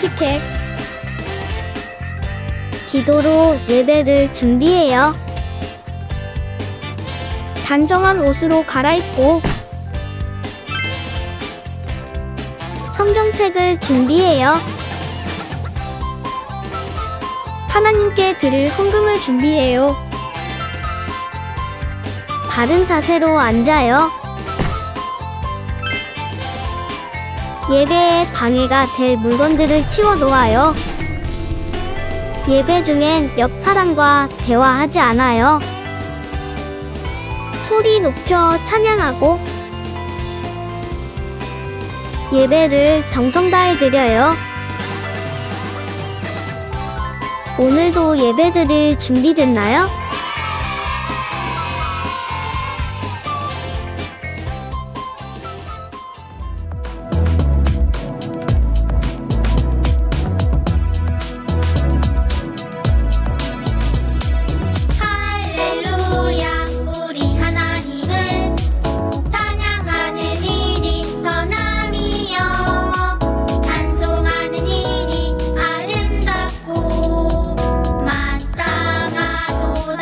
솔직해. 기도로 예배를 준비해요. 단정한 옷으로 갈아입고 성경책을 준비해요. 하나님께 드릴 헌금을 준비해요. 바른 자세로 앉아요. 예배에 방해가 될 물건들을 치워 놓아요. 예배 중엔 옆 사람과 대화하지 않아요. 소리 높여 찬양하고 예배를 정성 다해 드려요. 오늘도 예배 드릴 준비됐나요? 할렐루야 우리 하나님을 찬양하는 일이 선함이요 찬송하는 일이 아름답고 마땅하도다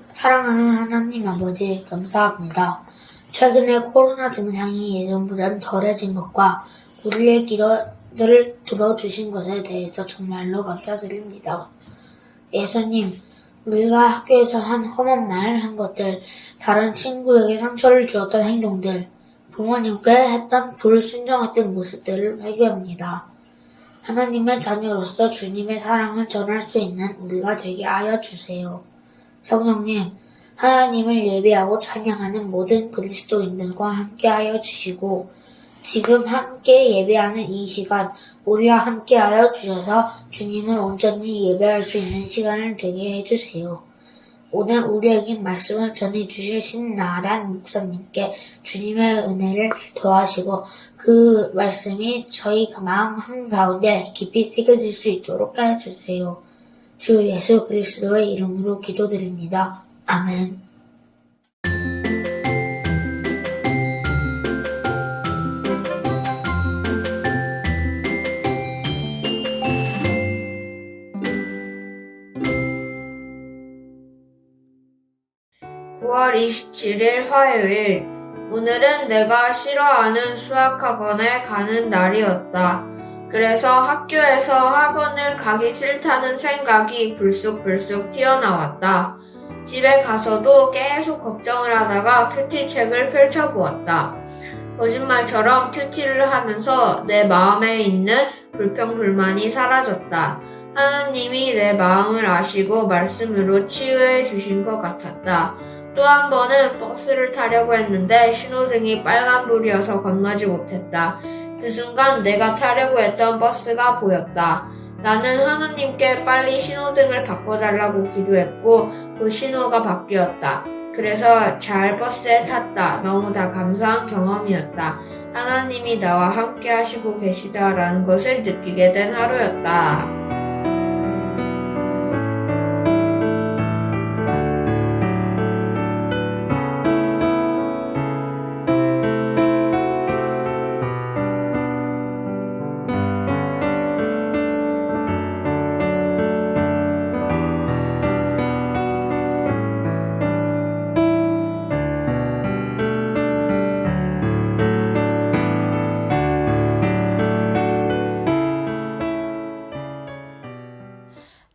사랑하는 하나님 아버지 감사합니다. 최근에 코로나 증상이 예전보다는 덜해진 것과 우리의 기도를 들어주신 것에 대해서 정말로 감사드립니다. 예수님, 우리가 학교에서 한 험한 말, 한 것들, 다른 친구에게 상처를 주었던 행동들, 부모님께 했던 불순종했던 모습들을 회개합니다. 하나님의 자녀로서 주님의 사랑을 전할 수 있는 우리가 되게 하여 주세요. 성령님, 하나님을 예배하고 찬양하는 모든 그리스도인들과 함께하여 주시고 지금 함께 예배하는 이 시간 우리와 함께하여 주셔서 주님을 온전히 예배할 수 있는 시간을 되게 해주세요. 오늘 우리에게 말씀을 전해주실 신나단 목사님께 주님의 은혜를 더하시고 그 말씀이 저희 마음 한가운데 깊이 새겨질 수 있도록 해주세요. 주 예수 그리스도의 이름으로 기도드립니다. 아멘. (9월 27일) 화요일. 오늘은 내가 싫어하는 수학학원에 가는 날이었다. 그래서 학교에서 학원을 가기 싫다는 생각이 불쑥불쑥 튀어나왔다. 집에 가서도 계속 걱정을 하다가 큐티 책을 펼쳐보았다. 거짓말처럼 큐티를 하면서 내 마음에 있는 불평불만이 사라졌다. 하나님이 내 마음을 아시고 말씀으로 치유해 주신 것 같았다. 또 한 번은 버스를 타려고 했는데 신호등이 빨간불이어서 건너지 못했다. 그 순간 내가 타려고 했던 버스가 보였다. 나는 하나님께 빨리 신호등을 바꿔달라고 기도했고 그 신호가 바뀌었다. 그래서 잘 버스에 탔다. 너무 다 감사한 경험이었다. 하나님이 나와 함께 하시고 계시다라는 것을 느끼게 된 하루였다.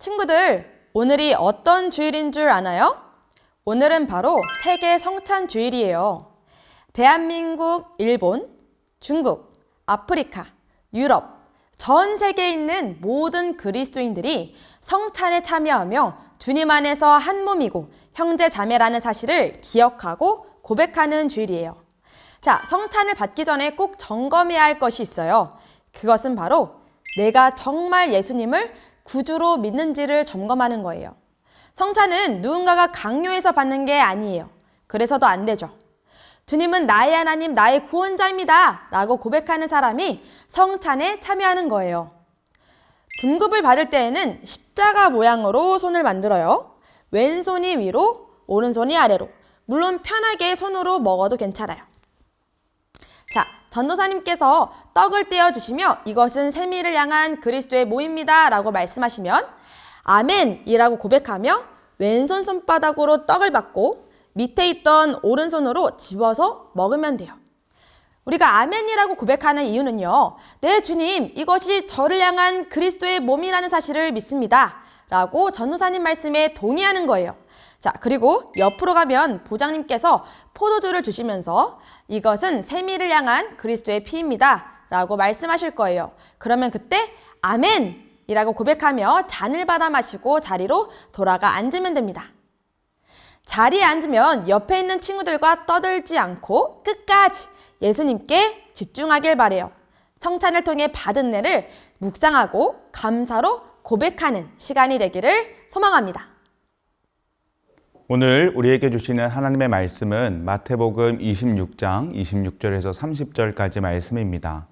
친구들, 오늘이 어떤 주일인 줄 아나요? 오늘은 바로 세계 성찬 주일이에요. 대한민국, 일본, 중국, 아프리카, 유럽, 전 세계에 있는 모든 그리스도인들이 성찬에 참여하며 주님 안에서 한 몸이고 형제 자매라는 사실을 기억하고 고백하는 주일이에요. 자, 성찬을 받기 전에 꼭 점검해야 할 것이 있어요. 그것은 바로 내가 정말 예수님을 구주로 믿는지를 점검하는 거예요. 성찬은 누군가가 강요해서 받는 게 아니에요. 그래서도 안 되죠. 주님은 나의 하나님, 나의 구원자입니다 라고 고백하는 사람이 성찬에 참여하는 거예요. 분급을 받을 때에는 십자가 모양으로 손을 만들어요. 왼손이 위로, 오른손이 아래로. 물론 편하게 손으로 먹어도 괜찮아요. 자, 전도사님께서 떡을 떼어주시며 이것은 세미를 향한 그리스도의 모입니다 라고 말씀하시면 아멘 이라고 고백하며 왼손 손바닥으로 떡을 받고 밑에 있던 오른손으로 집어서 먹으면 돼요. 우리가 아멘이라고 고백하는 이유는요. 네, 주님, 이것이 저를 향한 그리스도의 몸이라는 사실을 믿습니다 라고 전도사님 말씀에 동의하는 거예요. 자, 그리고 옆으로 가면 보장님께서 포도주를 주시면서 이것은 세미를 향한 그리스도의 피입니다 라고 말씀하실 거예요. 그러면 그때 아멘 이라고 고백하며 잔을 받아 마시고 자리로 돌아가 앉으면 됩니다. 자리에 앉으면 옆에 있는 친구들과 떠들지 않고 끝까지 예수님께 집중하길 바래요. 성찬을 통해 받은 은혜를 묵상하고 감사로 고백하는 시간이 되기를 소망합니다. 오늘 우리에게 주시는 하나님의 말씀은 마태복음 26장 26절에서 30절까지 말씀입니다.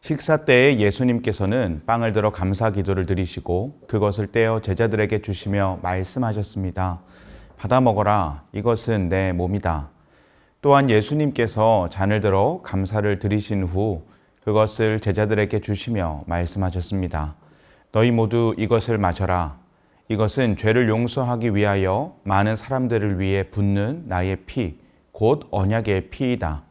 식사 때에 예수님께서는 빵을 들어 감사 기도를 드리시고 그것을 떼어 제자들에게 주시며 말씀하셨습니다. 받아 먹어라. 이것은 내 몸이다. 또한 예수님께서 잔을 들어 감사를 드리신 후 그것을 제자들에게 주시며 말씀하셨습니다. 너희 모두 이것을 마셔라. 이것은 죄를 용서하기 위하여 많은 사람들을 위해 붓는 나의 피, 곧 언약의 피이다.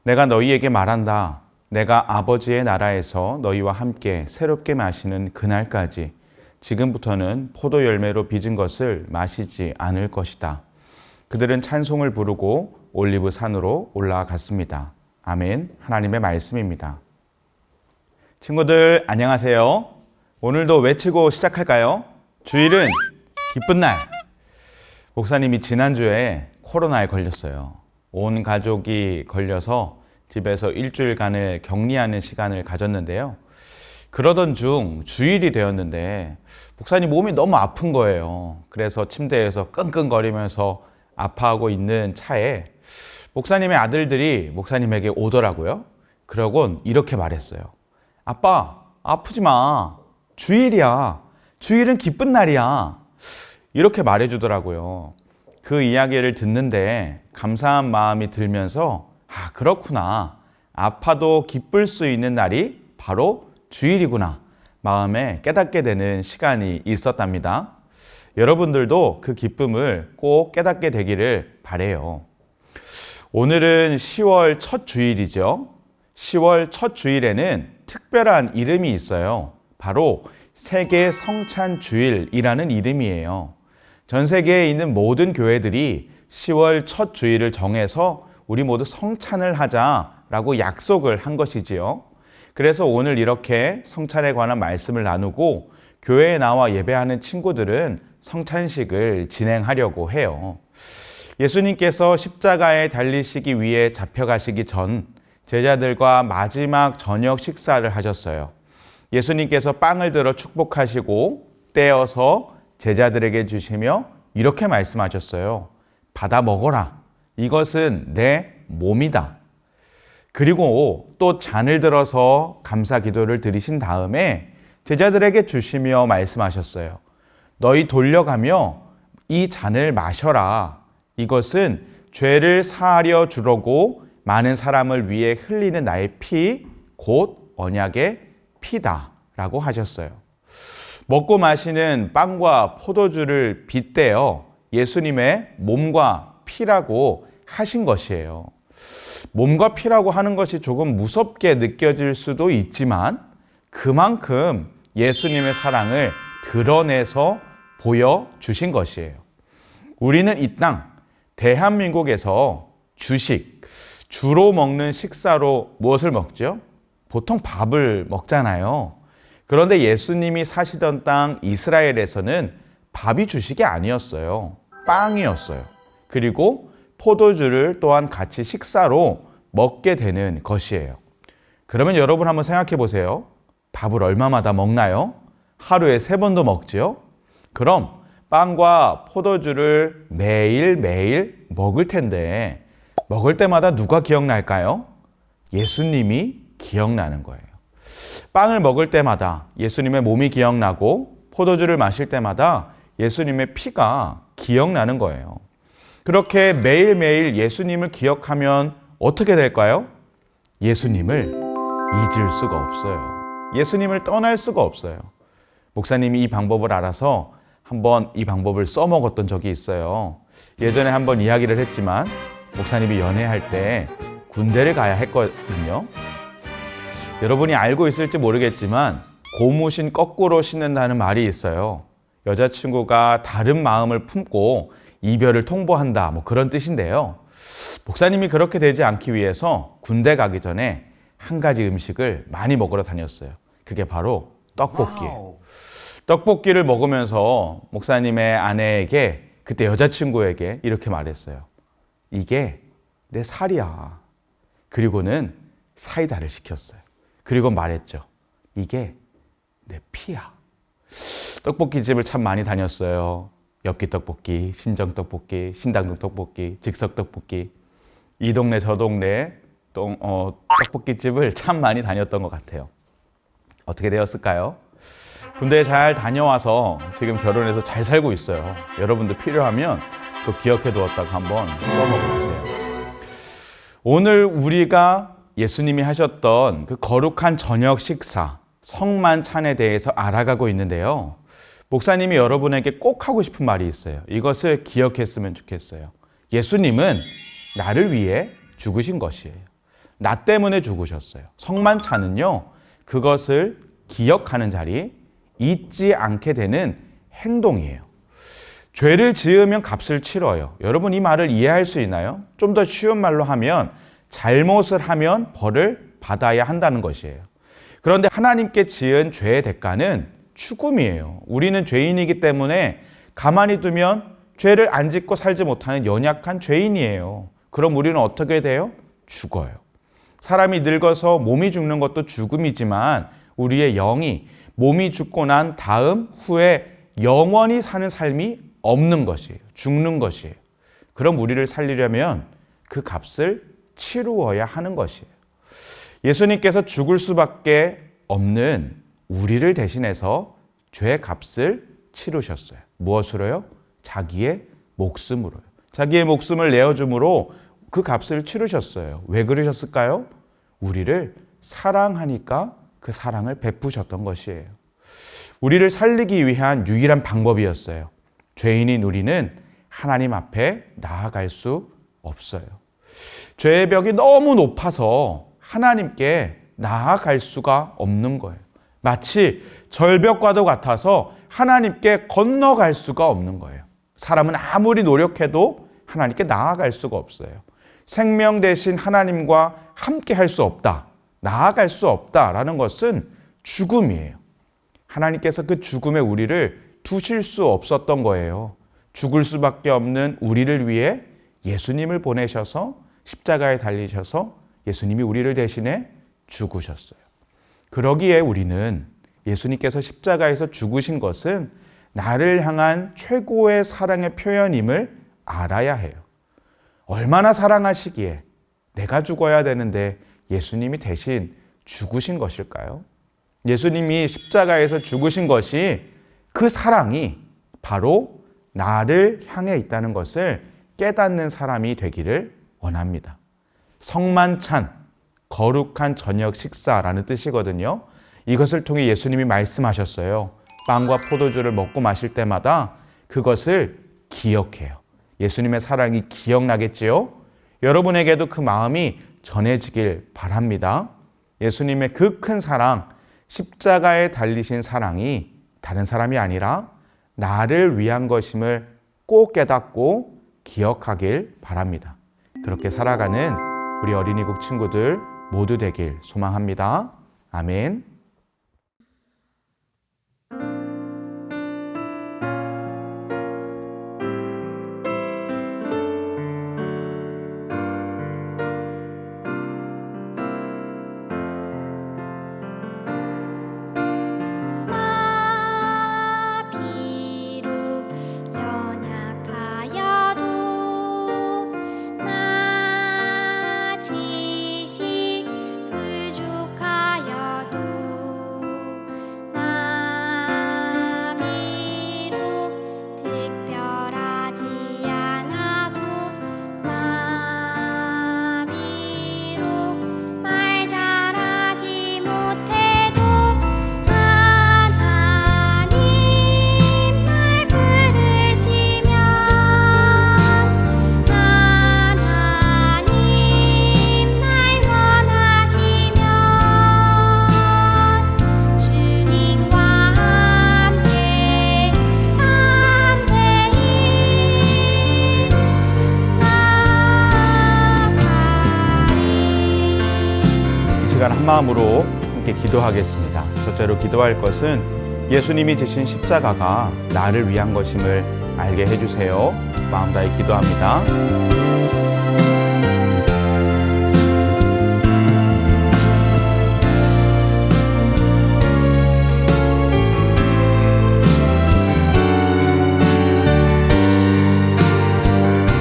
내가 너희에게 말한다. 내가 아버지의 나라에서 너희와 함께 새롭게 마시는 그날까지 지금부터는 포도 열매로 빚은 것을 마시지 않을 것이다. 그들은 찬송을 부르고 올리브 산으로 올라갔습니다. 아멘. 하나님의 말씀입니다. 친구들 안녕하세요. 오늘도 외치고 시작할까요? 주일은 기쁜 날. 목사님이 지난주에 코로나에 걸렸어요. 온 가족이 걸려서 집에서 일주일간을 격리하는 시간을 가졌는데요. 그러던 중 주일이 되었는데 목사님 몸이 너무 아픈 거예요. 그래서 침대에서 끙끙거리면서 아파하고 있는 차에 목사님의 아들들이 목사님에게 오더라고요. 그러곤 이렇게 말했어요. 아빠, 아프지 마. 주일이야. 주일은 기쁜 날이야. 이렇게 말해주더라고요. 그 이야기를 듣는데 감사한 마음이 들면서 아, 그렇구나. 아파도 기쁠 수 있는 날이 바로 주일이구나. 마음에 깨닫게 되는 시간이 있었답니다. 여러분들도 그 기쁨을 꼭 깨닫게 되기를 바라요. 오늘은 10월 첫 주일이죠. 10월 첫 주일에는 특별한 이름이 있어요. 바로 세계 성찬 주일이라는 이름이에요. 전 세계에 있는 모든 교회들이 10월 첫 주일을 정해서 우리 모두 성찬을 하자라고 약속을 한 것이지요. 그래서 오늘 이렇게 성찬에 관한 말씀을 나누고 교회에 나와 예배하는 친구들은 성찬식을 진행하려고 해요. 예수님께서 십자가에 달리시기 위해 잡혀가시기 전 제자들과 마지막 저녁 식사를 하셨어요. 예수님께서 빵을 들어 축복하시고 떼어서 제자들에게 주시며 이렇게 말씀하셨어요. 받아 먹어라. 이것은 내 몸이다. 그리고 또 잔을 들어서 감사 기도를 드리신 다음에 제자들에게 주시며 말씀하셨어요. 너희 돌려가며 이 잔을 마셔라. 이것은 죄를 사하려 주려고 많은 사람을 위해 흘리는 나의 피, 곧 언약의 피다. 라고 하셨어요. 먹고 마시는 빵과 포도주를 빗대어 예수님의 몸과 피라고 하신 것이에요. 몸과 피라고 하는 것이 조금 무섭게 느껴질 수도 있지만 그만큼 예수님의 사랑을 드러내서 보여주신 것이에요. 우리는 이 땅, 대한민국에서 주로 먹는 식사로 무엇을 먹죠? 보통 밥을 먹잖아요. 그런데 예수님이 사시던 땅 이스라엘에서는 밥이 주식이 아니었어요. 빵이었어요. 그리고 포도주를 또한 같이 식사로 먹게 되는 것이에요. 그러면 여러분 한번 생각해 보세요. 밥을 얼마마다 먹나요? 하루에 3번도 먹지요? 그럼 빵과 포도주를 매일매일 먹을 텐데 먹을 때마다 누가 기억날까요? 예수님이 기억나는 거예요. 빵을 먹을 때마다 예수님의 몸이 기억나고 포도주를 마실 때마다 예수님의 피가 기억나는 거예요. 그렇게 매일매일 예수님을 기억하면 어떻게 될까요? 예수님을 잊을 수가 없어요. 예수님을 떠날 수가 없어요. 목사님이 이 방법을 알아서 한번 이 방법을 써먹었던 적이 있어요. 예전에 한번 이야기를 했지만 목사님이 연애할 때 군대를 가야 했거든요. 여러분이 알고 있을지 모르겠지만 고무신 거꾸로 신는다는 말이 있어요. 여자친구가 다른 마음을 품고 이별을 통보한다, 뭐 그런 뜻인데요. 목사님이 그렇게 되지 않기 위해서 군대 가기 전에 한 가지 음식을 많이 먹으러 다녔어요. 그게 바로 떡볶이예요. 떡볶이를 먹으면서 목사님의 아내에게, 그때 여자친구에게 이렇게 말했어요. 이게 내 살이야. 그리고는 사이다를 시켰어요. 그리고 말했죠. 이게 내 피야. 떡볶이집을 참 많이 다녔어요. 엽기 떡볶이, 신정 떡볶이, 신당동 떡볶이, 즉석 떡볶이. 이 동네 저 동네 떡볶이집을 참 많이 다녔던 것 같아요. 어떻게 되었을까요? 군대에 잘 다녀와서 지금 결혼해서 잘 살고 있어요. 여러분도 필요하면 그 기억해 두었다가 한번 써먹어보세요. 오늘 우리가 예수님이 하셨던 그 거룩한 저녁 식사, 성만찬에 대해서 알아가고 있는데요. 목사님이 여러분에게 꼭 하고 싶은 말이 있어요. 이것을 기억했으면 좋겠어요. 예수님은 나를 위해 죽으신 것이에요. 나 때문에 죽으셨어요. 성만찬은요, 그것을 기억하는 자리, 잊지 않게 되는 행동이에요. 죄를 지으면 값을 치러요. 여러분 이 말을 이해할 수 있나요? 좀 더 쉬운 말로 하면 잘못을 하면 벌을 받아야 한다는 것이에요. 그런데 하나님께 지은 죄의 대가는 죽음이에요. 우리는 죄인이기 때문에 가만히 두면 죄를 안 짓고 살지 못하는 연약한 죄인이에요. 그럼 우리는 어떻게 돼요? 죽어요. 사람이 늙어서 몸이 죽는 것도 죽음이지만 우리의 영이 몸이 죽고 난 다음 후에 영원히 사는 삶이 없는 것이에요. 죽는 것이에요. 그럼 우리를 살리려면 그 값을 치루어야 하는 것이에요. 예수님께서 죽을 수밖에 없는 우리를 대신해서 죄의 값을 치르셨어요. 무엇으로요? 자기의 목숨으로요. 자기의 목숨을 내어줌으로 그 값을 치르셨어요. 왜 그러셨을까요? 우리를 사랑하니까 그 사랑을 베푸셨던 것이에요. 우리를 살리기 위한 유일한 방법이었어요. 죄인인 우리는 하나님 앞에 나아갈 수 없어요. 죄의 벽이 너무 높아서 하나님께 나아갈 수가 없는 거예요. 마치 절벽과도 같아서 하나님께 건너갈 수가 없는 거예요. 사람은 아무리 노력해도 하나님께 나아갈 수가 없어요. 생명 대신 하나님과 함께 할 수 없다, 나아갈 수 없다라는 것은 죽음이에요. 하나님께서 그 죽음에 우리를 두실 수 없었던 거예요. 죽을 수밖에 없는 우리를 위해 예수님을 보내셔서 십자가에 달리셔서 예수님이 우리를 대신해 죽으셨어요. 그러기에 우리는 예수님께서 십자가에서 죽으신 것은 나를 향한 최고의 사랑의 표현임을 알아야 해요. 얼마나 사랑하시기에 내가 죽어야 되는데 예수님이 대신 죽으신 것일까요? 예수님이 십자가에서 죽으신 것이 그 사랑이 바로 나를 향해 있다는 것을 깨닫는 사람이 되기를 원합니다. 성만찬, 거룩한 저녁 식사라는 뜻이거든요. 이것을 통해 예수님이 말씀하셨어요. 빵과 포도주를 먹고 마실 때마다 그것을 기억해요. 예수님의 사랑이 기억나겠지요? 여러분에게도 그 마음이 전해지길 바랍니다. 예수님의 그 큰 사랑, 십자가에 달리신 사랑이 다른 사람이 아니라 나를 위한 것임을 꼭 깨닫고 기억하길 바랍니다. 그렇게 살아가는 우리 어린이국 친구들 모두 되길 소망합니다. 아멘. 나 비록 연약하여도 나 지식 부족하여도 나 비록 특별하지 않아도 나 비록 말 잘하지 못해도 하나님 날 부르시면 하나님 날 원하시면 주님과 함께 담대히 나아가리. 이 시간 한 마음으로 함께 기도하겠습니다. 첫째로 기도할 것은 예수님이 지신 십자가가 나를 위한 것임을 알게 해주세요. 마음 다해 기도합니다.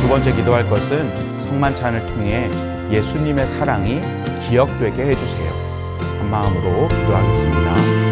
두 번째 기도할 것은 성만찬을 통해 예수님의 사랑이 기억되게 해주세요. 한 마음으로 기도하겠습니다.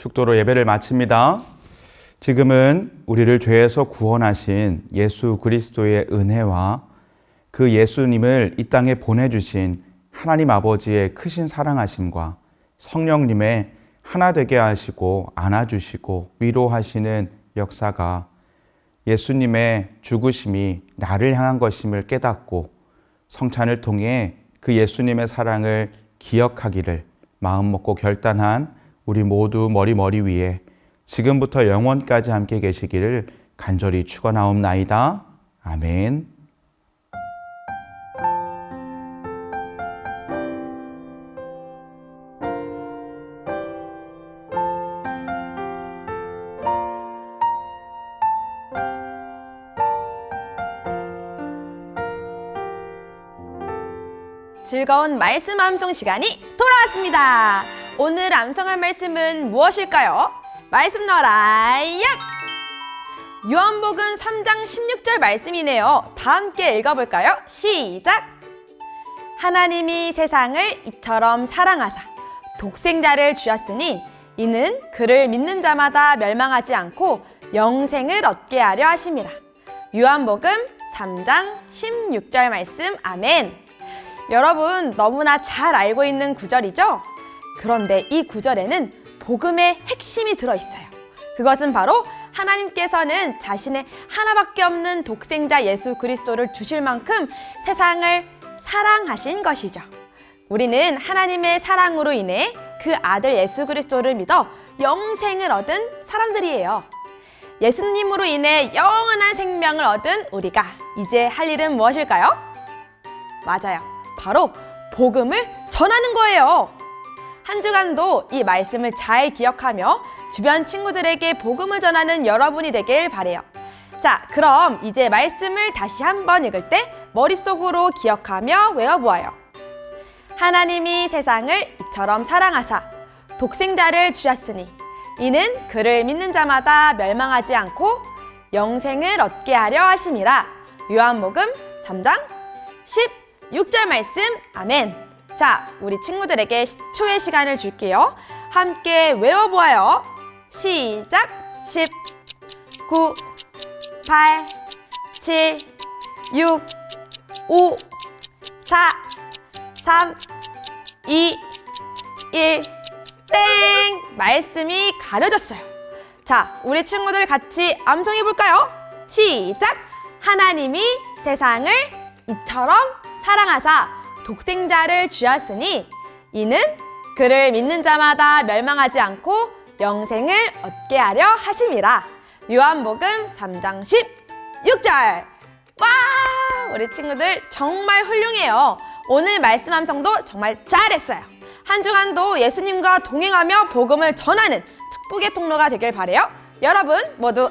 축도로 예배를 마칩니다. 지금은 우리를 죄에서 구원하신 예수 그리스도의 은혜와 그 예수님을 이 땅에 보내주신 하나님 아버지의 크신 사랑하심과 성령님의 하나 되게 하시고 안아주시고 위로하시는 역사가 예수님의 죽으심이 나를 향한 것임을 깨닫고 성찬을 통해 그 예수님의 사랑을 기억하기를 마음먹고 결단한 우리 모두 머리 위에 지금부터 영원까지 함께 계시기를 간절히 축원하옵나이다. 아멘. 즐거운 말씀 암송 시간이 돌아왔습니다. 오늘 암송할 말씀은 무엇일까요? 말씀 넣어라 얍! 요한복음 3장 16절 말씀이네요. 다 함께 읽어볼까요? 시작! 하나님이 세상을 이처럼 사랑하사 독생자를 주셨으니 이는 그를 믿는 자마다 멸망하지 않고 영생을 얻게 하려 하심이라. 요한복음 3장 16절 말씀 아멘. 여러분 너무나 잘 알고 있는 구절이죠? 그런데 이 구절에는 복음의 핵심이 들어있어요. 그것은 바로 하나님께서는 자신의 하나밖에 없는 독생자 예수 그리스도를 주실 만큼 세상을 사랑하신 것이죠. 우리는 하나님의 사랑으로 인해 그 아들 예수 그리스도를 믿어 영생을 얻은 사람들이에요. 예수님으로 인해 영원한 생명을 얻은 우리가 이제 할 일은 무엇일까요? 맞아요. 바로 복음을 전하는 거예요. 한 주간도 이 말씀을 잘 기억하며 주변 친구들에게 복음을 전하는 여러분이 되길 바래요. 자, 그럼 이제 말씀을 다시 한번 읽을 때 머릿속으로 기억하며 외워보아요. 하나님이 세상을 이처럼 사랑하사 독생자를 주셨으니 이는 그를 믿는 자마다 멸망하지 않고 영생을 얻게 하려 하심이라. 요한복음 3장 16절 말씀 아멘. 자, 우리 친구들에게 10초의 시간을 줄게요. 함께 외워보아요. 시작! 10, 9, 8, 7, 6, 5, 4, 3, 2, 1, 땡! 말씀이 가려졌어요. 자, 우리 친구들 같이 암송해볼까요? 시작! 하나님이 세상을 이처럼 사랑하사 독생자를 주었으니 이는 그를 믿는 자마다 멸망하지 않고 영생을 얻게 하려 하심이라. 요한복음 3장 16절. 와! 우리 친구들 정말 훌륭해요. 오늘 말씀 암송도 정말 잘했어요. 한 주간도 예수님과 동행하며 복음을 전하는 축복의 통로가 되길 바라요. 여러분 모두